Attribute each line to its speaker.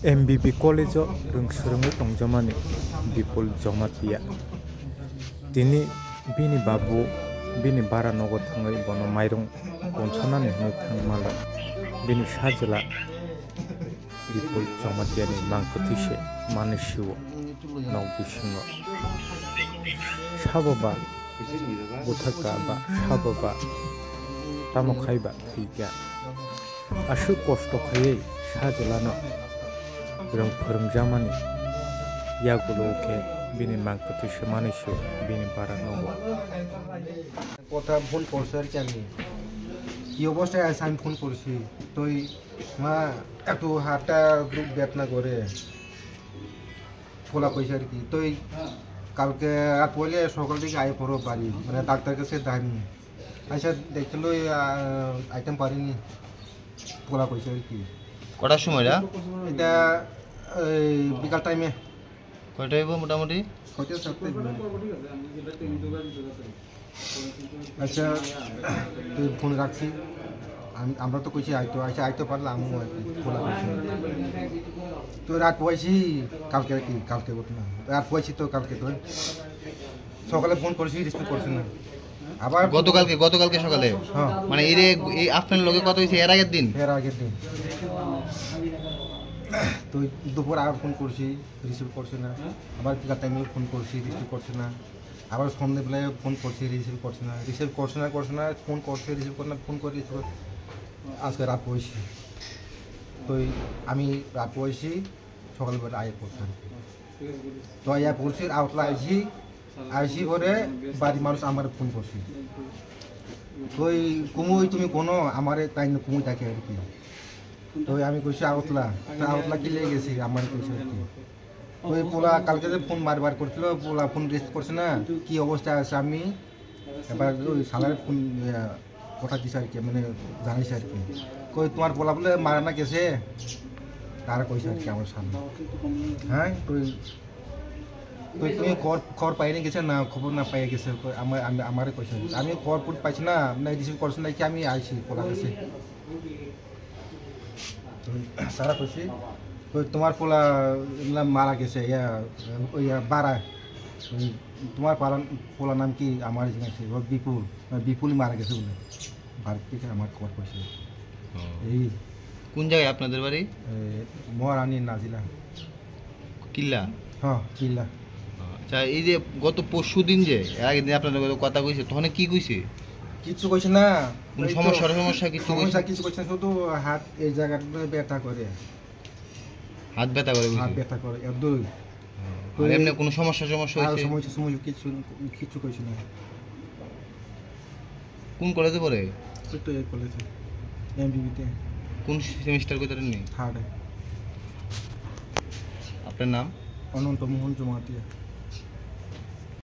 Speaker 1: MBB College rungsrungi tongjamani Bipul Jomatia. Tini bini babu bini bara nogo thangai bono mairung ponchonani hinu thangmala bini sajla Bipul Jomatia ni mangkutise manishiwo nog bisingo sababa buthaka ba sababa tamokhaiba theiga asu kosto khaye sajlano rong phorungjamani yaguloke bini mangkutise manishu bini bara nogo
Speaker 2: কথা phone করছে আর কি আমি কি অবস্থায় আছে আমি phone করছি তুই মা একটু হাতটা গ্রুপ বেদনা করে খোলা কইছে আর কি তুই কালকে রাত বলে সকাল থেকে আয় পড়ো পারি মানে ডাক্তার কাছে যাইনি আচ্ছা দেখলো আইটেম পারিনি খোলা কইছে আর কি
Speaker 3: কটার সময়
Speaker 2: এটা বিকাল টাইমে
Speaker 3: কয়টা হইব মোটামুটি
Speaker 2: হয়তো সপ্তাহে আচ্ছা তুই ফোন রাখছি আমরা তো কইছি আইতো আচ্ছা আইতো পারলে আমি খোলা কইছি তো রাত পয়সি কালকে কি কালকে ঘটনা রাত পয়সি তো কালকে তো সকালে ফোন করছি রিসিভ করছি না আবার
Speaker 3: গতকালকে সকালে
Speaker 2: হ্যাঁ
Speaker 3: মানে এই আপনার লগে কত হইছে এর আগের দিন
Speaker 2: তো দুপুর আবার ফোন করছি রিসিভ করছে না আবার বিকাল টাইমে ফোন করছি রিসিভ করছে না আবার সন্ধ্যেবেলায় ফোন করছি রিসিভ করছে না ফোন করছে রিসিভ করে না ফোন করে রিসিভ আজকে রাত পড়েছি তো আমি রাত পড়েছি সকালবেলা আয় পড়তাম তো আয়া পড়ছি আউটলা আইসি করে বাড়ির মানুষ আমার ফোন করছি তো কুমুই তুমি কোনো আমার তাই না কুমুই থাকে আর কি তো আমি কইছি আউটলা কি লেগে গেছি আমার কইছে আর কি ওই পোলা কালকে যে ফোন বারবার করছিল পোলা ফোন রিসিভ করছে না কি অবস্থা আছে আমি এবার ওই সালারের ফোন কথা দিছে আর কি মানে জানিস আর কি কই তোমার পোলা বলে মারা না গেছে তারা কইছে আর কি আমার সামনে হ্যাঁ তুই তুমি খবর পাইনি গেছে না খবর না পাই গেছে আমারে কইছে আমি খবর পাইছি না মানে রিসিভ করছি না কি আমি আইছি পোলা কাছে সারা কইছি তোমার পোলা মারা গেছে বারা তোমার পোলার নাম কি আমার জিজ্ঞাসা বিপুল মারা গেছে বলে বাড়ি থেকে আমার খবর পাইছে এই
Speaker 3: কোন জায়গায় আপনাদের বাড়ি
Speaker 2: মহারানী নাজিলা
Speaker 3: কিল্লা
Speaker 2: হ্যাঁ কিল্লা
Speaker 3: আচ্ছা এই যে গত পরশু দিন যে এর আগের দিন আপনাদের কথা কইছে তখন কি কইছে
Speaker 2: কিছু কইছে না
Speaker 3: কোন সমস্যা কিছু
Speaker 2: কইছে না শুধু হাত এই জায়গাটা ব্যথা করে
Speaker 3: হাত ব্যথা করে
Speaker 2: একদম
Speaker 3: এমনি কোনো সমস্যা হইছে
Speaker 2: কিছু কইছে না
Speaker 3: কোন কলেজে পড়ে
Speaker 2: তো এই কলেজে এমবিবি তে
Speaker 3: কোন সেমিস্টার কইতে নেই
Speaker 2: থার্ড
Speaker 3: আপনার নাম
Speaker 2: অনন্ত মোহন জমাতিয়া